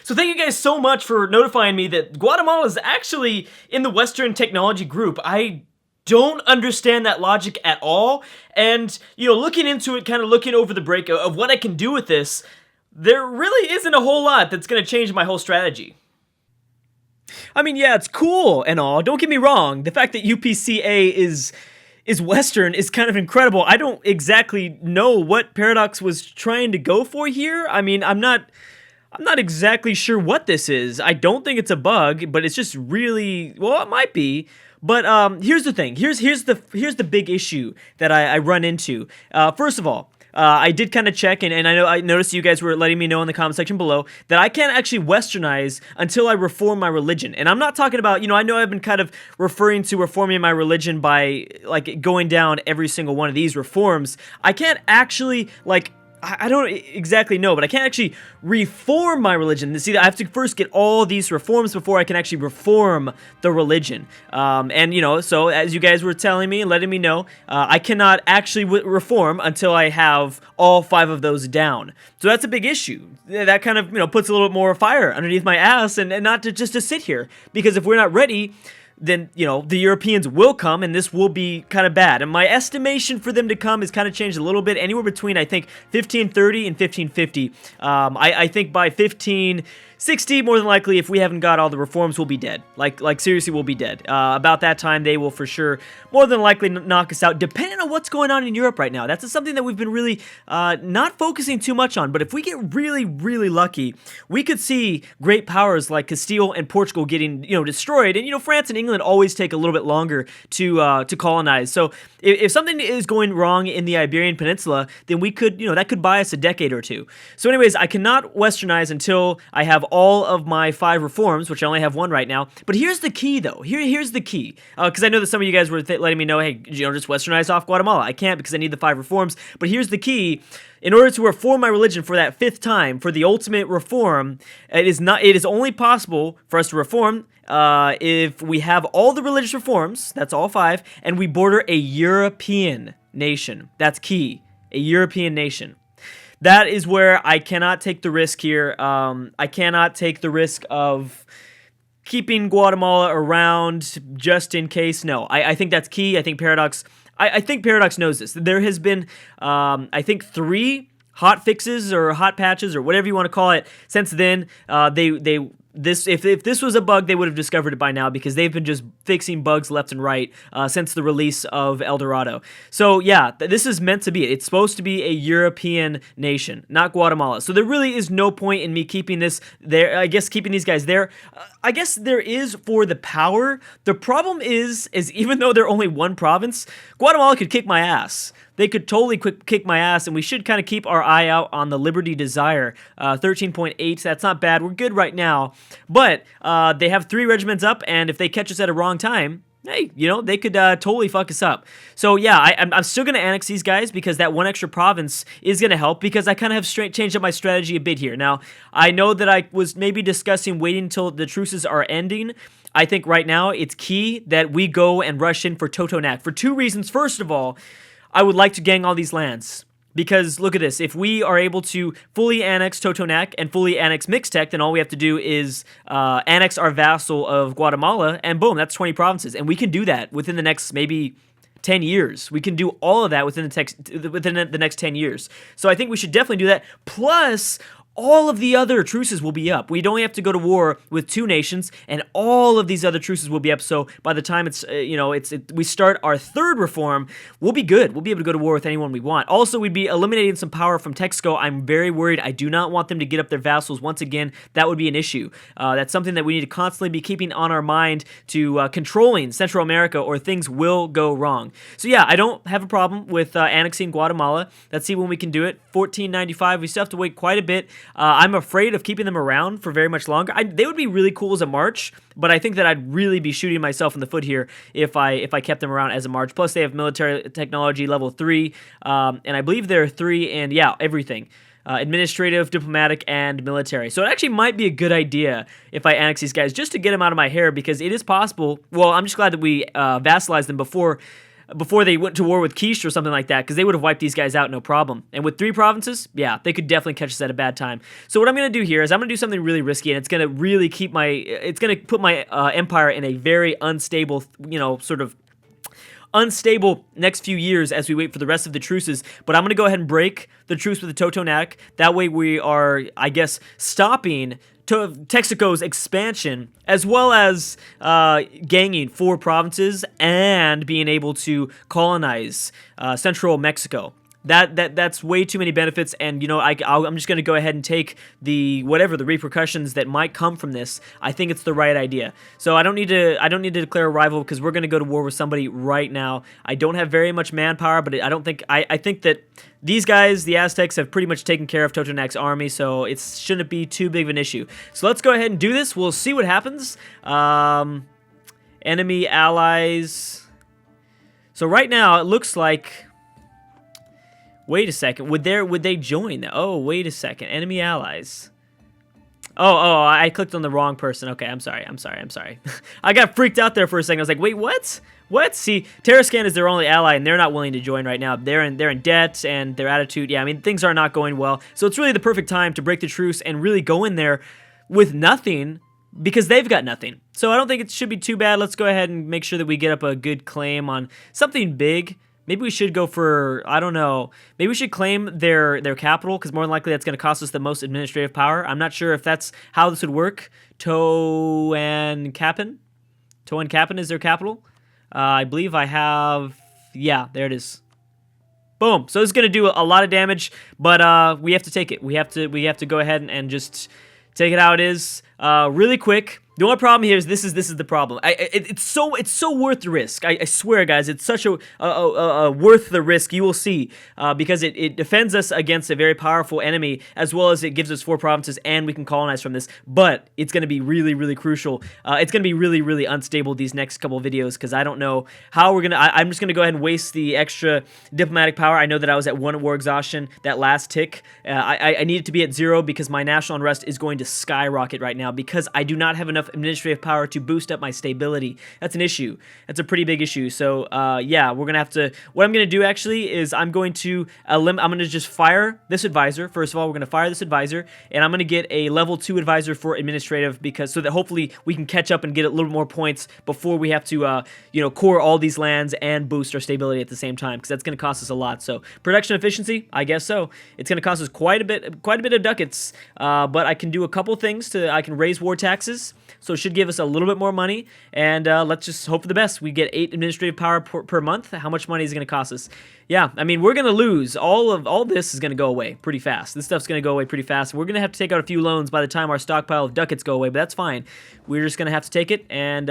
So thank you guys so much for notifying me that Guatemala is actually in the Western technology group. I don't understand that logic at all, and, looking into it, kind of looking over the break of what I can do with this, there really isn't a whole lot that's going to change my whole strategy. I mean, yeah, it's cool and all. Don't get me wrong. The fact that UPCA is Western is kind of incredible. I don't exactly know what Paradox was trying to go for here. I mean, I'm not exactly sure what this is. I don't think it's a bug, but it's just really, well, it might be. But here's the thing. Here's the big issue that I run into. First of all, I did kind of check, and I noticed you guys were letting me know in the comment section below that I can't actually Westernize until I reform my religion. And I'm not talking about, I know I've been kind of referring to reforming my religion by, like, going down every single one of these reforms. I can't actually, like, I don't exactly know, but I can't actually reform my religion. See, I have to first get all these reforms before I can actually reform the religion. So as you guys were telling me and letting me know, I cannot actually reform until I have all 5 of those down. So that's a big issue. That kind of, puts a little bit more fire underneath my ass, and not just to sit here. Because if we're not ready, then, the Europeans will come, and this will be kind of bad. And my estimation for them to come has kind of changed a little bit, anywhere between, I think, 1530 and 1550. I think by 1560, more than likely, if we haven't got all the reforms, we'll be dead. Like seriously, we'll be dead. About that time, they will for sure, more than likely, knock us out, depending on what's going on in Europe right now. That's something that we've been really not focusing too much on, but if we get really, really lucky, we could see great powers like Castile and Portugal getting, destroyed, and, France and England always take a little bit longer to colonize. So if something is going wrong in the Iberian Peninsula, then we could, that could buy us a decade or two. So anyways, I cannot Westernize until I have all of my 5 reforms, which I only have 1 right now. But here's the key, though. Here's the key. Because I know that some of you guys were letting me know, hey, just Westernize off Guatemala. I can't because I need the 5 reforms. But here's the key. In order to reform my religion for that 5th time, for the ultimate reform, it is only possible for us to reform if we have all the religious reforms, that's all 5, and we border a European nation. That's key. A European nation. That is where I cannot take the risk here. I cannot take the risk of keeping Guatemala around just in case. No, I think that's key. I think Paradox knows this. There has been, I think, 3 hot fixes or hot patches or whatever you want to call it since then. If this was a bug, they would have discovered it by now, because they've been just fixing bugs left and right since the release of Dorado. So yeah, this is meant to be. It's supposed to be a European nation, not Guatemala. So there really is no point in me keeping this there. I guess keeping these guys there. I guess there is for the power. The problem is even though they're only 1 province, Guatemala could kick my ass. They could totally kick my ass, and we should kind of keep our eye out on the Liberty Desire. 13.8, that's not bad. We're good right now. But they have 3 regiments up, and if they catch us at a wrong time, hey, they could totally fuck us up. So yeah, I'm still going to annex these guys, because that 1 extra province is going to help, because I kind of have changed up my strategy a bit here. Now, I know that I was maybe discussing waiting until the truces are ending. I think right now it's key that we go and rush in for Totonac for 2 reasons. First of all, I would like to gang all these lands, because look at this. If we are able to fully annex Totonac and fully annex Mixtec, then all we have to do is annex our vassal of Guatemala, and boom, that's 20 provinces. And we can do that within the next maybe 10 years. We can do all of that within the next 10 years. So I think we should definitely do that. Plus, all of the other truces will be up. We'd only have to go to war with 2 nations, and all of these other truces will be up. So by the time we start our 3rd reform, we'll be good. We'll be able to go to war with anyone we want. Also, we'd be eliminating some power from Texco. I'm very worried. I do not want them to get up their vassals once again. That would be an issue. That's something that we need to constantly be keeping on our mind to controlling Central America, or things will go wrong. So yeah, I don't have a problem with annexing Guatemala. Let's see when we can do it. 1495. We still have to wait quite a bit. I'm afraid of keeping them around for very much longer. They would be really cool as a march, but I think that I'd really be shooting myself in the foot here if I kept them around as a march. Plus, they have military technology level 3, and I believe they're 3, and yeah, everything. Administrative, diplomatic, and military. So it actually might be a good idea if I annex these guys, just to get them out of my hair, because it is possible. Well, I'm just glad that we vassalized them before before they went to war with Quiche or something like that, because they would have wiped these guys out no problem. And with 3 provinces, yeah, they could definitely catch us at a bad time. So what I'm going to do here is I'm going to do something really risky, and it's going to really it's going to put my empire in a very unstable, sort of unstable next few years as we wait for the rest of the truces. But I'm going to go ahead and break the truce with the Totonac. That way we are, I guess, stopping Texaco's expansion, as well as gaining 4 provinces and being able to colonize central Mexico. That's way too many benefits, and I'm just going to go ahead and take the repercussions that might come from this. I think it's the right idea. So I don't need to declare a rival, because we're going to go to war with somebody right now. I don't have very much manpower, but I think that these guys, the Aztecs, have pretty much taken care of Totonac's army, so it shouldn't be too big of an issue. So let's go ahead and do this. We'll see what happens. Enemy allies. So right now it looks like. Wait a second. Would they join? Oh, wait a second. Enemy allies. Oh, I clicked on the wrong person. Okay, I'm sorry. I got freaked out there for a second. I was like, wait, what? What? See, Terrascan is their only ally, and they're not willing to join right now. They're in debt, and their attitude, yeah, I mean, things are not going well. So it's really the perfect time to break the truce and really go in there with nothing, because they've got nothing. So I don't think it should be too bad. Let's go ahead and make sure that we get up a good claim on something big. Maybe we should go for, I don't know, maybe we should claim their capital, because more than likely that's going to cost us the most administrative power. I'm not sure if that's how this would work. Toancapin is their capital. I believe I have, yeah, there it is. Boom. So it's going to do a lot of damage, but we have to take it. We have to go ahead and just take it how it is, really quick. The only problem here is this is the problem. It's so worth the risk. I swear, guys, it's such a worth the risk. You will see, because it defends us against a very powerful enemy, as well as it gives us 4 provinces, and we can colonize from this. But it's going to be really, really crucial. It's going to be really, really unstable these next couple of videos, because I don't know how we're gonna. I'm just gonna go ahead and waste the extra diplomatic power. I know that I was at 1 war exhaustion that last tick. I need it to be at 0, because my national unrest is going to skyrocket right now, because I do not have enough administrative power to boost up my stability. That's an issue. That's a pretty big issue. So yeah, we're gonna have to. What I'm gonna do actually is I'm going to just fire this advisor. First of all, we're gonna fire this advisor, and I'm gonna get a level 2 advisor for administrative, because so that hopefully we can catch up and get a little more points before we have to core all these lands and boost our stability at the same time, because that's gonna cost us a lot. So production efficiency, I guess so. It's gonna cost us quite a bit of ducats, but I can do a couple things. I can raise war taxes. So it should give us a little bit more money, and let's just hope for the best. We get 8 administrative power per month. How much money is it going to cost us? Yeah, I mean, we're going to lose. All this is going to go away pretty fast. This stuff's going to go away pretty fast. We're going to have to take out a few loans by the time our stockpile of ducats go away, but that's fine. We're just going to have to take it and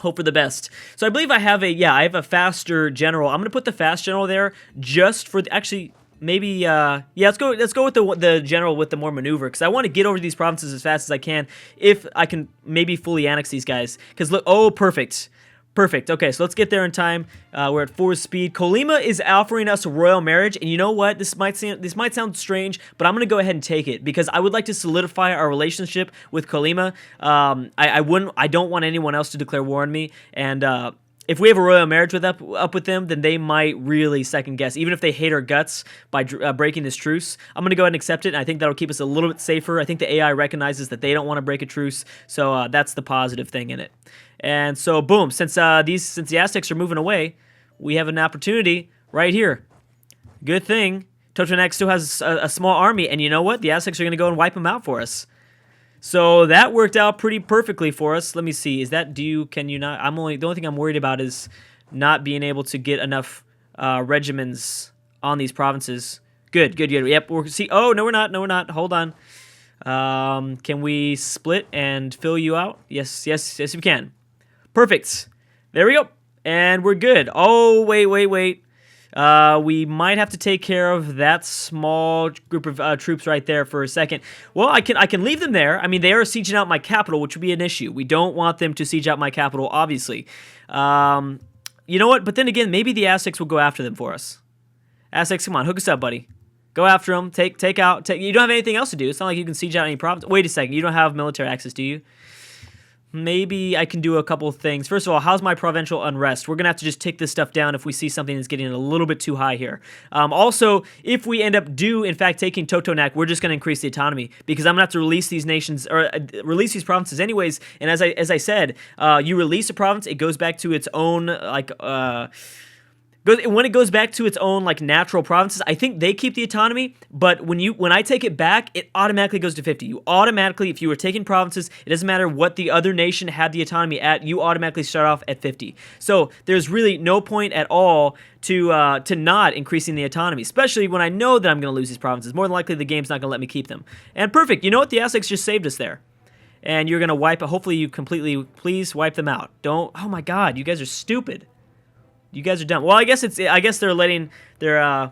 hope for the best. So I believe I have a faster general. I'm going to put the fast general there just for actually. Maybe, yeah, let's go with the general with the more maneuver, because I want to get over these provinces as fast as I can, if I can maybe fully annex these guys. Because look, oh, perfect. Okay, so let's get there in time. We're at 4 speed. Colima is offering us a royal marriage, and you know what? This might sound strange, but I'm gonna go ahead and take it, because I would like to solidify our relationship with Colima. I don't want anyone else to declare war on me, and if we have a royal marriage up with them, then they might really second guess, even if they hate our guts by breaking this truce. I'm going to go ahead and accept it, and I think that'll keep us a little bit safer. I think the AI recognizes that they don't want to break a truce, so that's the positive thing in it. And so, boom, since the Aztecs are moving away, we have an opportunity right here. Good thing Totonac still has a small army, and you know what? The Aztecs are going to go and wipe them out for us. So that worked out pretty perfectly for us. Let me see. Can you not? The only thing I'm worried about is not being able to get enough regiments on these provinces. Good. Yep. Oh, no, we're not. Hold on. Can we split and fill you out? Yes, we can. Perfect. There we go. And we're good. Oh, wait. We might have to take care of that small group of troops right there for a second. Well, I can leave them there. I mean, they are sieging out my capital, which would be an issue. We don't want them to siege out my capital, obviously. You know what? But then again, maybe the Aztecs will go after them for us. Aztecs, come on, hook us up, buddy. Go after them. Take out. You don't have anything else to do. It's not like you can siege out any province. Wait a second. You don't have military access, do you? maybe I can do a couple of things. First of all, how's my provincial unrest? We're going to have to just tick this stuff down if we see something that's getting a little bit too high here. Also, if we end up in fact, taking Totonac, we're just going to increase the autonomy because I'm going to have to release these nations, or release these provinces anyways. And as I said, you release a province, it goes back to its own, when it goes back to its own like natural provinces, I think they keep the autonomy, but when I take it back, it automatically goes to 50. You automatically, if you were taking provinces, it doesn't matter what the other nation had the autonomy at, you automatically start off at 50. So there's really no point at all to not increasing the autonomy, especially when I know that I'm going to lose these provinces. More than likely, the game's not going to let me keep them. And perfect. You know what? The Aztecs just saved us there. And you're going to wipe it. Hopefully you completely, please wipe them out. Don't, oh my god, you guys are stupid. You guys are dumb. Well, I guess they're letting their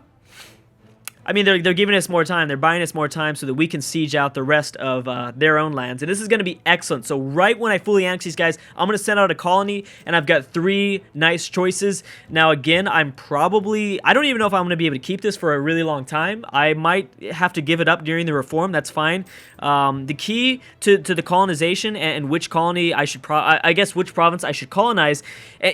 they're giving us more time. They're buying us more time so that we can siege out the rest of their own lands. And this is going to be excellent. So right when I fully annex these guys, I'm going to send out a colony, and I've got 3 nice choices. Now, again, I don't even know if I'm going to be able to keep this for a really long time. I might have to give it up during the reform. That's fine. The key to the colonization and which colony I should, I guess which province I should colonize,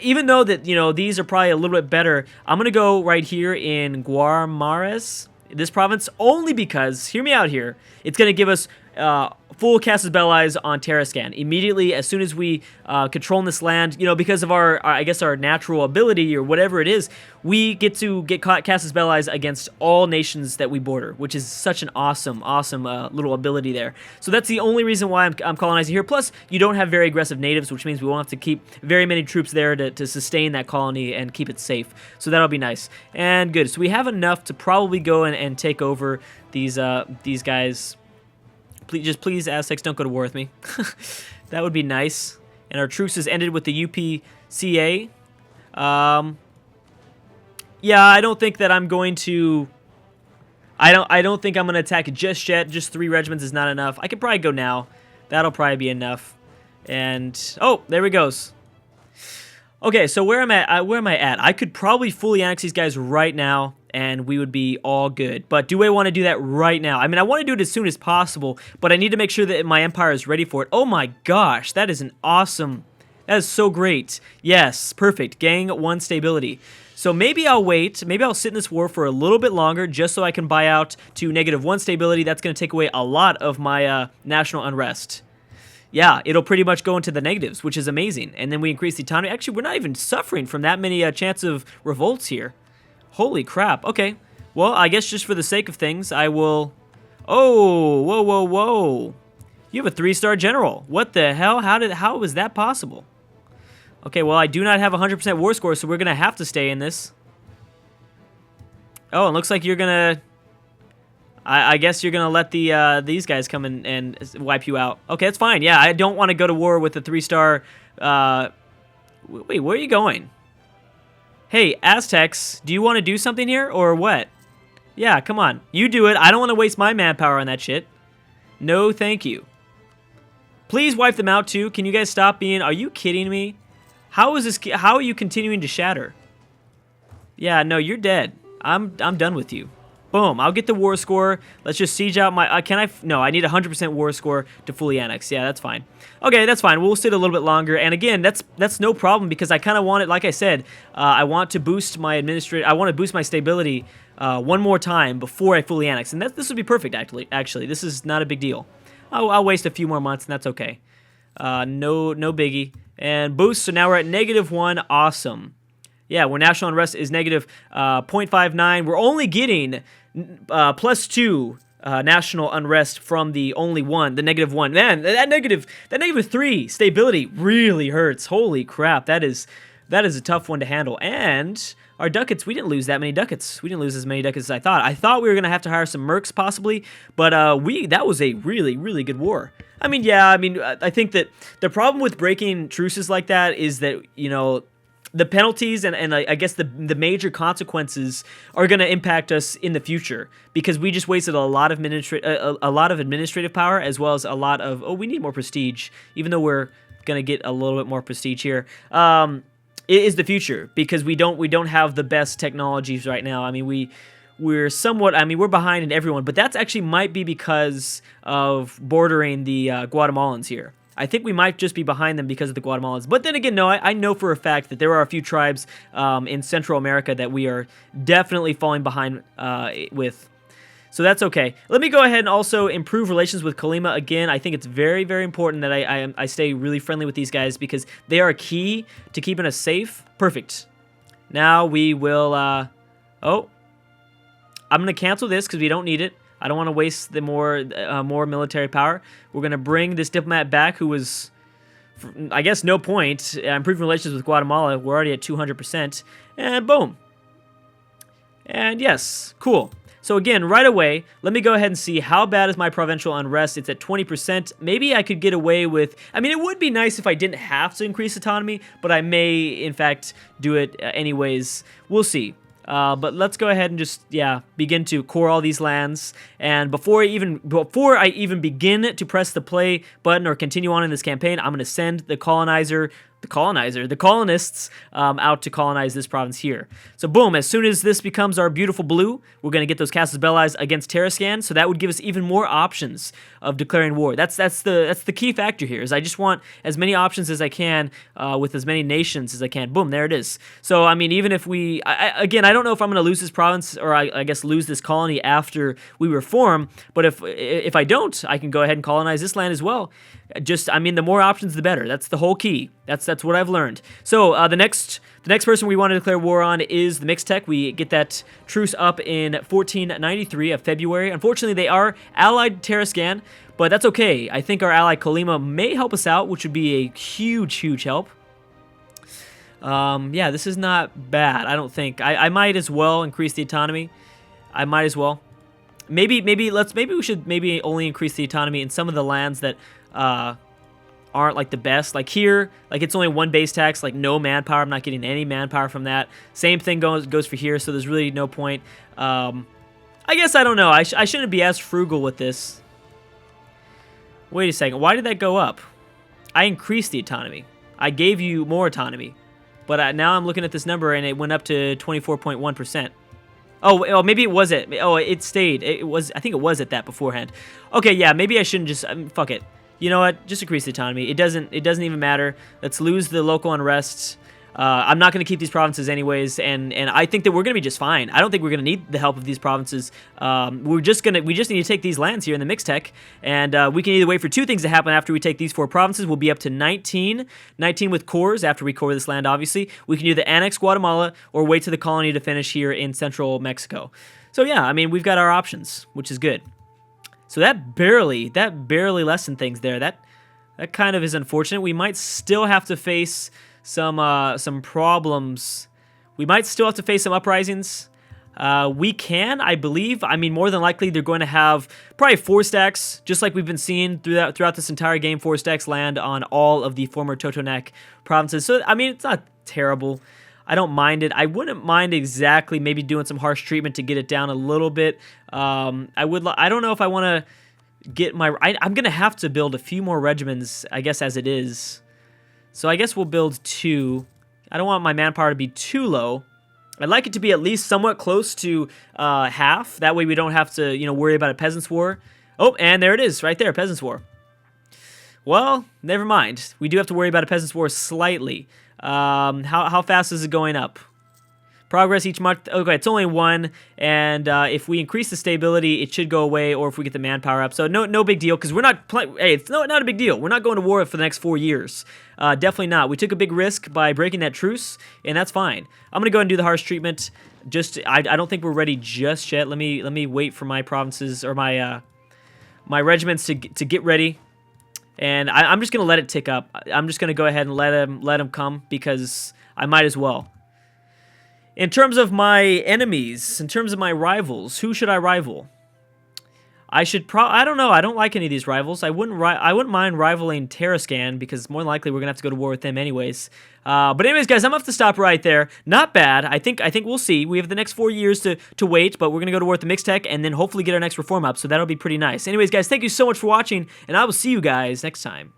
even though that, these are probably a little bit better, I'm going to go right here in Guarmares, this province, only because, hear me out here, it's going to give us full Casus Belli on Terrascan. Immediately, as soon as we control this land, because of our natural ability or whatever it is, we get to get Casus Belli against all nations that we border, which is such an awesome little ability there. So that's the only reason why I'm colonizing here. Plus, you don't have very aggressive natives, which means we won't have to keep very many troops there to sustain that colony and keep it safe. So that'll be nice. And good. So we have enough to probably go and take over these guys. Please, Aztecs, don't go to war with me. That would be nice. And our truces ended with the UPCA. Yeah, I don't think that I'm going to... I don't think I'm going to attack it just yet. Just 3 regiments is not enough. I could probably go now. That'll probably be enough. And... oh, there he goes. Okay, so where am I at? I could probably fully annex these guys right now, and we would be all good. But do I want to do that right now? I mean, I want to do it as soon as possible, but I need to make sure that my empire is ready for it. Oh my gosh, that is an awesome... that is so great. Yes, perfect. Gang 1 stability. So maybe I'll wait. Maybe I'll sit in this war for a little bit longer just so I can buy out to -1 stability. That's going to take away a lot of my national unrest. Yeah, it'll pretty much go into the negatives, which is amazing. And then we increase the autonomy. Actually, we're not even suffering from that many chance of revolts here. Holy crap. Okay. Well, I guess just for the sake of things, I will... oh, whoa. You have a 3-star general. What the hell? How was that possible? Okay, well, I do not have a 100% war score, so we're going to have to stay in this. Oh, it looks like you're going to... I guess you're going to let these guys come in and wipe you out. Okay, that's fine. Yeah, I don't want to go to war with a 3-star... wait, where are you going? Hey, Aztecs, do you want to do something here, or what? Yeah, come on. You do it. I don't want to waste my manpower on that shit. No, thank you. Please wipe them out, too. Can you guys stop being... are you kidding me? How is this... how are you continuing to shatter? Yeah, no, you're dead. I'm done with you. Boom, I'll get the war score. Let's just siege out my... no, I need a 100% war score to fully annex. Yeah, that's fine. Okay, that's fine. We'll sit a little bit longer. And again, that's no problem because I kind of want it, like I said, I want to boost my I want to boost my stability one more time before I fully annex. And this would be perfect, actually. This is not a big deal. I'll waste a few more months, and that's okay. No biggie. And boost, so now we're at -1. Awesome. Yeah, where national unrest is -0.59. We're only getting +2 national unrest from the only one, the -1. Man, that -3 stability really hurts. Holy crap, that is a tough one to handle. And our ducats, we didn't lose that many ducats. We didn't lose as many ducats as I thought. I thought we were gonna have to hire some mercs possibly, but that was a really good war. I mean, yeah, I think that the problem with breaking truces like that is that, the penalties and I guess the major consequences are going to impact us in the future because we just wasted a lot of administrative power as well as a lot of we need more prestige, even though we're going to get a little bit more prestige here. It is the future because we don't have the best technologies right now. I mean, we're somewhat, we're behind in everyone, but that's actually might be because of bordering the Guatemalans here. I think we might just be behind them because of the Guatemalans. But then again, no, I know for a fact that there are a few tribes in Central America that we are definitely falling behind with. So that's okay. Let me go ahead and also improve relations with Colima again. I think it's very, very important that I stay really friendly with these guys because they are key to keeping us safe. Perfect. Now we will... oh. I'm going to cancel this because we don't need it. I don't want to waste the more military power. We're going to bring this diplomat back who was, I guess, no point. Improving relations with Guatemala. We're already at 200%. And boom. And yes, cool. So again, right away, let me go ahead and see how bad is my provincial unrest. It's at 20%. Maybe I could get away with... I mean, it would be nice if I didn't have to increase autonomy, but I may, in fact, do it anyways. We'll see. But let's go ahead and just, begin to core all these lands. And before I even begin to press the play button or continue on in this campaign, I'm going to send the colonists out to colonize this province here. So boom, as soon as this becomes our beautiful blue, we're going to get those Casus Belli against Terrascan, so that would give us even more options of declaring war. That's the key factor here, is I just want as many options as I can with as many nations as I can. Boom, there it is. So, I mean, even if we... again, I don't know if I'm going to lose this province, or I guess lose this colony after we reform, but if I don't, I can go ahead and colonize this land as well. I mean, the more options, the better. That's the whole key. That's what I've learned. So the next person we want to declare war on is the Mixtec. We get that truce up in 1493 of February. Unfortunately, they are allied to Terrascan, but that's okay. I think our ally Colima may help us out, which would be a huge, huge help. Yeah, this is not bad, I don't think. I might as well increase the autonomy. I might as well. Maybe we should only increase the autonomy in some of the lands that aren't like the best. Like here, like it's only one base tax, like no manpower. I'm not getting any manpower from that. Same thing goes for here, so there's really no point. I guess I don't know. I shouldn't be as frugal with this. Wait a second. Why did that go up? I increased the autonomy. I gave you more autonomy. But now I'm looking at this number and it went up to 24.1%. Oh, maybe it was it. Oh, it stayed. I think it was at that beforehand. Okay, yeah, maybe I shouldn't just... fuck it. You know what? Just increase the autonomy. It doesn't even matter. Let's lose the local unrest. I'm not going to keep these provinces anyways, and I think that we're going to be just fine. I don't think we're going to need the help of these provinces. We just need to take these lands here in the Mixtec, and we can either wait for two things to happen after we take these 4 provinces. We'll be up to 19 with cores after we core this land, obviously. We can either annex Guatemala or wait to the colony to finish here in central Mexico. So yeah, I mean, we've got our options, which is good. So that barely lessened things there. That kind of is unfortunate. We might still have to face some problems. We might still have to face some uprisings. We can, I believe. I mean, more than likely, they're going to have probably 4 stacks, just like we've been seeing throughout this entire game. 4 stacks land on all of the former Totonac provinces. So, I mean, it's not terrible. I don't mind it. I wouldn't mind exactly maybe doing some harsh treatment to get it down a little bit. I don't know if I want to get my... I'm going to have to build a few more regiments, I guess, as it is. So I guess we'll build 2. I don't want my manpower to be too low. I'd like it to be at least somewhat close to half. That way we don't have to, worry about a peasants' war. Oh, and there it is, right there, peasants' war. Well, never mind. We do have to worry about a peasants' war slightly. How fast is it going up? Progress each month. Okay, it's only 1, and if we increase the stability, it should go away, or if we get the manpower up. So no big deal, because we're not playing. Hey, it's not a big deal. We're not going to war for the next 4 years. Definitely not. We took a big risk by breaking that truce, and that's fine. I'm gonna go ahead and do the harsh treatment. I don't think we're ready just yet. Let me wait for my provinces or my regiments to get ready. And I'm just gonna let it tick up. I'm just gonna go ahead and let him come because I might as well. In terms of my enemies, in terms of my rivals, who should I rival? I don't know. I don't like any of these rivals. I wouldn't mind rivaling Terrascan because more than likely we're gonna have to go to war with them anyways. But anyways, guys, I'm gonna have to stop right there. Not bad. I think we'll see. We have the next 4 years to wait, but we're gonna go to war with the Mixtec and then hopefully get our next reform up. So that'll be pretty nice. Anyways, guys, thank you so much for watching, and I will see you guys next time.